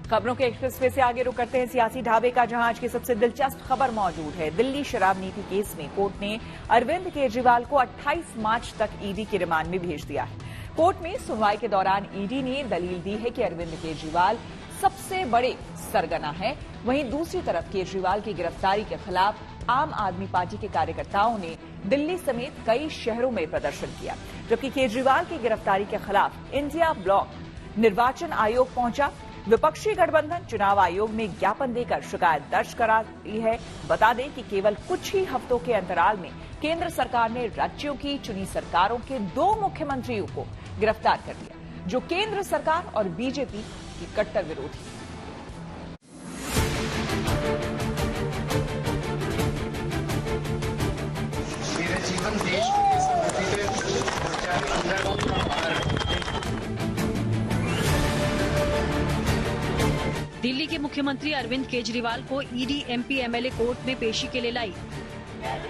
खबरों के एक्सप्रेसवे से आगे रुक करते हैं सियासी ढाबे का, जहां आज की सबसे दिलचस्प खबर मौजूद है। दिल्ली शराब नीति केस में कोर्ट ने अरविंद केजरीवाल को 28 मार्च तक ईडी की रिमांड में भेज दिया है। कोर्ट में सुनवाई के दौरान ईडी ने दलील दी है कि अरविंद केजरीवाल सबसे बड़े सरगना है। वहीं दूसरी तरफ केजरीवाल की गिरफ्तारी के खिलाफ आम आदमी पार्टी के कार्यकर्ताओं ने दिल्ली समेत कई शहरों में प्रदर्शन किया, जबकि केजरीवाल की गिरफ्तारी के खिलाफ इंडिया ब्लॉक निर्वाचन आयोग पहुंचा। विपक्षी गठबंधन चुनाव आयोग में ज्ञापन देकर शिकायत दर्ज करा दी है। बता दें कि केवल कुछ ही हफ्तों के अंतराल में केंद्र सरकार ने राज्यों की चुनी सरकारों के 2 मुख्यमंत्रियों को गिरफ्तार कर लिया, जो केंद्र सरकार और बीजेपी की कट्टर विरोधी है। मेरा जीवन देश दिल्ली के मुख्यमंत्री अरविंद केजरीवाल को ईडी एमपी एमएलए कोर्ट में पेशी के लिए लाई,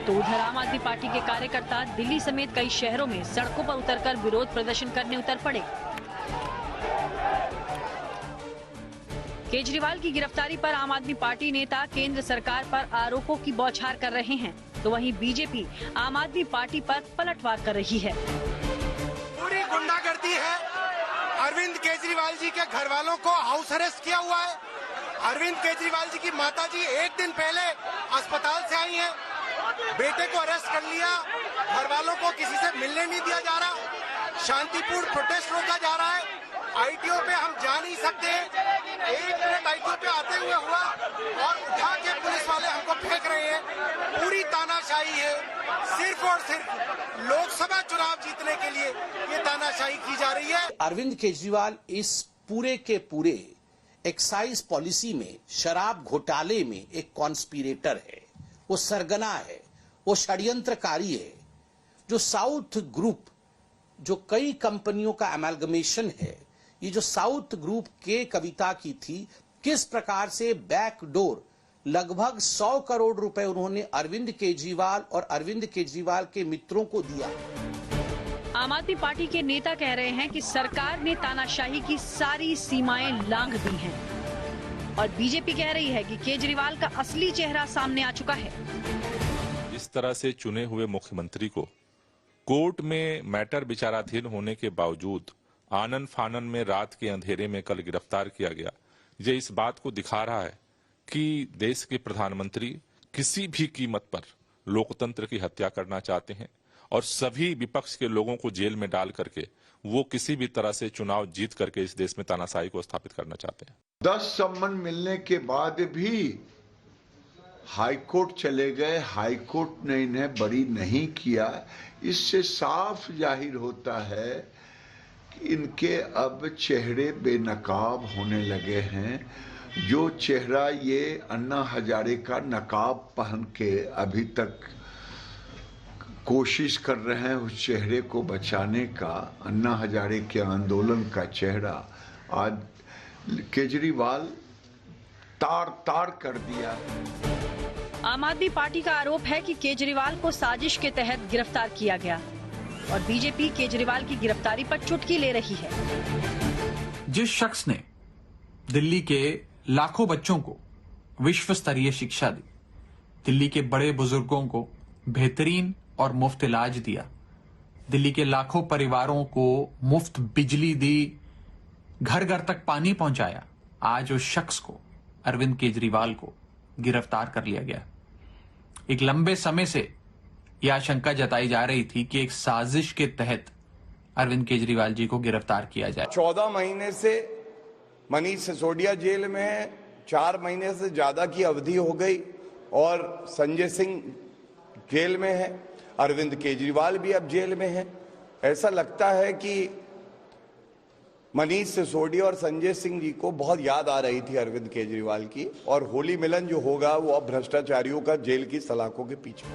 तो उधर आम आदमी पार्टी के कार्यकर्ता दिल्ली समेत कई शहरों में सड़कों पर उतरकर विरोध प्रदर्शन करने उतर पड़े। केजरीवाल की गिरफ्तारी पर आम आदमी पार्टी नेता केंद्र सरकार पर आरोपों की बौछार कर रहे हैं, तो वहीं बीजेपी आम आदमी पार्टी पर पलटवार कर रही है। पूरी गुंडागर्दी है। अरविंद केजरीवाल जी के घर वालों को हाउस अरेस्ट किया हुआ है। अरविंद केजरीवाल जी की माताजी 1 दिन पहले अस्पताल से आई हैं, बेटे को अरेस्ट कर लिया। घर वालों को किसी से मिलने नहीं दिया जा रहा। शांतिपूर्ण प्रोटेस्ट रोका जा रहा है। आईटीओ पे हम जा नहीं सकते। 1 मिनट आईटीओ पे आते हुए हुआ और उठा के पुलिस वाले हमको फेंक रहे हैं। पूरी तानाशाही है। सिर्फ और सिर्फ लोकसभा चुनाव जीतने के लिए ये तानाशाही की जा रही है। अरविंद केजरीवाल इस पूरे के पूरे एक्साइज पॉलिसी में, शराब घोटाले में एक कॉन्स्पिरेटर है। वो सरगना है, वो षड्यंत्रकारी है। जो साउथ ग्रुप, जो कई कंपनियों का अमेलगमेशन है, ये जो साउथ ग्रुप के कविता की थी, किस प्रकार से बैकडोर लगभग 100 करोड़ रुपए उन्होंने अरविंद केजरीवाल और अरविंद केजरीवाल के मित्रों को दिया। आम आदमी पार्टी के नेता कह रहे हैं कि सरकार ने तानाशाही की सारी सीमाएं लांघ दी हैं, और बीजेपी कह रही है कि केजरीवाल का असली चेहरा सामने आ चुका है। इस तरह से चुने हुए मुख्यमंत्री को कोर्ट में मैटर विचाराधीन होने के बावजूद आनन फानन में रात के अंधेरे में कल गिरफ्तार किया गया, ये इस बात को दिखा रहा है कि देश के प्रधानमंत्री किसी भी कीमत पर लोकतंत्र की हत्या करना चाहते हैं, और सभी विपक्ष के लोगों को जेल में डाल करके वो किसी भी तरह से चुनाव जीत करके इस देश में तानाशाही को स्थापित करना चाहते हैं। 10 सम्मन मिलने के बाद भी हाईकोर्ट चले गए। हाईकोर्ट ने इन्हें बरी नहीं किया। इससे साफ जाहिर होता है कि इनके अब चेहरे बेनकाब होने लगे हैं। जो चेहरा ये अन्ना हजारे का नकाब पहन के अभी तक कोशिश कर रहे हैं उस चेहरे को बचाने का, अन्ना हजारे के आंदोलन का चेहरा, आज केजरीवाल तार तार कर दिया। आम आदमी पार्टी का आरोप है कि केजरीवाल को साजिश के तहत गिरफ्तार किया गया, और बीजेपी केजरीवाल की गिरफ्तारी पर चुटकी ले रही है। जिस शख्स ने दिल्ली के लाखों बच्चों को विश्व स्तरीय शिक्षा दी, दिल्ली के बड़े बुजुर्गों को बेहतरीन और मुफ्त इलाज दिया, दिल्ली के लाखों परिवारों को मुफ्त बिजली दी, घर घर तक पानी पहुंचाया, आज उस शख्स को, अरविंद केजरीवाल को गिरफ्तार कर लिया गया। एक लंबे समय से यह आशंका जताई जा रही थी कि एक साजिश के तहत अरविंद केजरीवाल जी को गिरफ्तार किया जाए। 14 महीने से मनीष सिसोदिया जेल में है। 4 महीने से ज्यादा की अवधि हो गई, और संजय सिंह जेल में है। अरविंद केजरीवाल भी अब जेल में है। ऐसा लगता है कि मनीष सिसोदिया और संजय सिंह जी को बहुत याद आ रही थी अरविंद केजरीवाल की, और होली मिलन जो होगा वो अब भ्रष्टाचारियों का जेल की सलाखों के पीछे।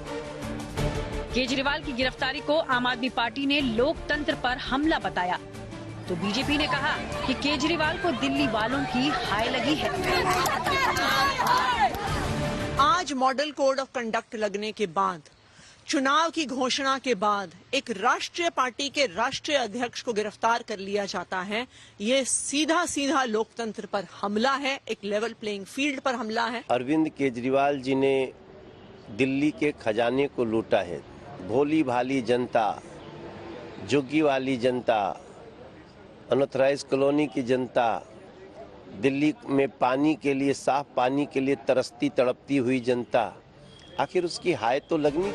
केजरीवाल की गिरफ्तारी को आम आदमी पार्टी ने लोकतंत्र पर हमला बताया, तो बीजेपी ने कहा कि केजरीवाल को दिल्ली वालों की हाय लगी है। आज मॉडल कोड ऑफ कंडक्ट लगने के बाद चुनाव की घोषणा के बाद एक राष्ट्रीय पार्टी के राष्ट्रीय अध्यक्ष को गिरफ्तार कर लिया जाता है, ये सीधा सीधा लोकतंत्र पर हमला है, एक लेवल प्लेइंग फील्ड पर हमला है। अरविंद केजरीवाल जी ने दिल्ली के खजाने को लूटा है। भोली भाली जनता, झुग्गी वाली जनता, अनऑथराइज्ड कॉलोनी की जनता, दिल्ली में पानी के लिए, साफ पानी के लिए तरसती तड़पती हुई जनता, आखिर उसकी हाय तो लगनी।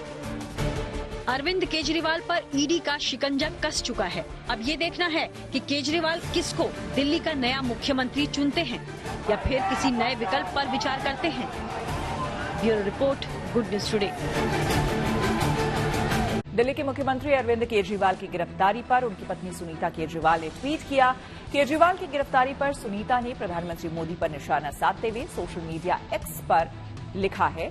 अरविंद केजरीवाल पर ईडी का शिकंजा कस चुका है। अब ये देखना है कि केजरीवाल किसको दिल्ली का नया मुख्यमंत्री चुनते हैं या फिर किसी नए विकल्प पर विचार करते हैं। Bureau report, good news today. Delhi के मुख्यमंत्री अरविंद केजरीवाल की गिरफ्तारी पर उनकी पत्नी सुनीता केजरीवाल ने ट्वीट किया। केजरीवाल की गिरफ्तारी पर सुनीता ने प्रधानमंत्री मोदी पर निशाना साधते हुए सोशल मीडिया एक्स पर लिखा है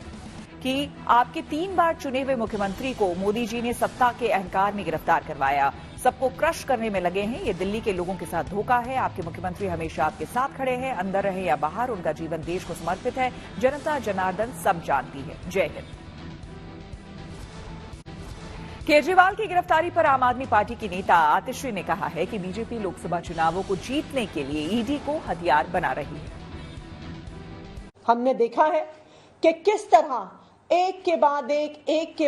कि आपके 3 बार चुने हुए मुख्यमंत्री को मोदी जी ने सत्ता के अहंकार में गिरफ्तार करवाया, सबको क्रश करने में लगे हैं। ये दिल्ली के लोगों के साथ धोखा है। आपके मुख्यमंत्री हमेशा आपके साथ खड़े हैं, अंदर रहे या बाहर, उनका जीवन देश को समर्पित है। जनता जनार्दन सब जानती है। जय हिंद। केजरीवाल की गिरफ्तारी पर आम आदमी पार्टी की नेता आतिशी ने कहा है कि बीजेपी लोकसभा चुनावों को जीतने के लिए ईडी को हथियार बना रही है। हमने देखा है कि किस तरह एक के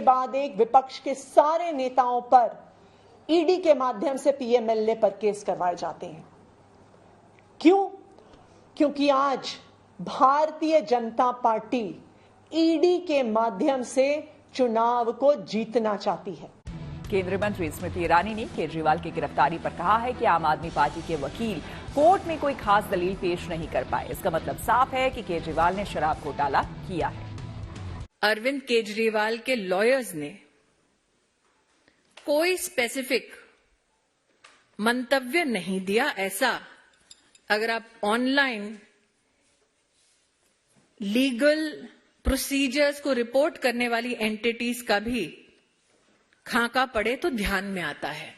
बाद एक विपक्ष के सारे नेताओं पर ईडी के माध्यम से पीएमएलए पर केस करवाए जाते हैं। क्यों? क्योंकि आज भारतीय जनता पार्टी ईडी के माध्यम से चुनाव को जीतना चाहती है। केंद्रीय मंत्री स्मृति ईरानी ने केजरीवाल की गिरफ्तारी पर कहा है कि आम आदमी पार्टी के वकील कोर्ट में कोई खास दलील पेश नहीं कर पाए। इसका मतलब साफ है कि केजरीवाल ने शराब घोटाला किया है। अरविंद केजरीवाल के लॉयर्स ने कोई स्पेसिफिक मंतव्य नहीं दिया। ऐसा अगर आप ऑनलाइन लीगल प्रोसीजर्स को रिपोर्ट करने वाली एंटिटीज का भी खाका पड़े तो ध्यान में आता है।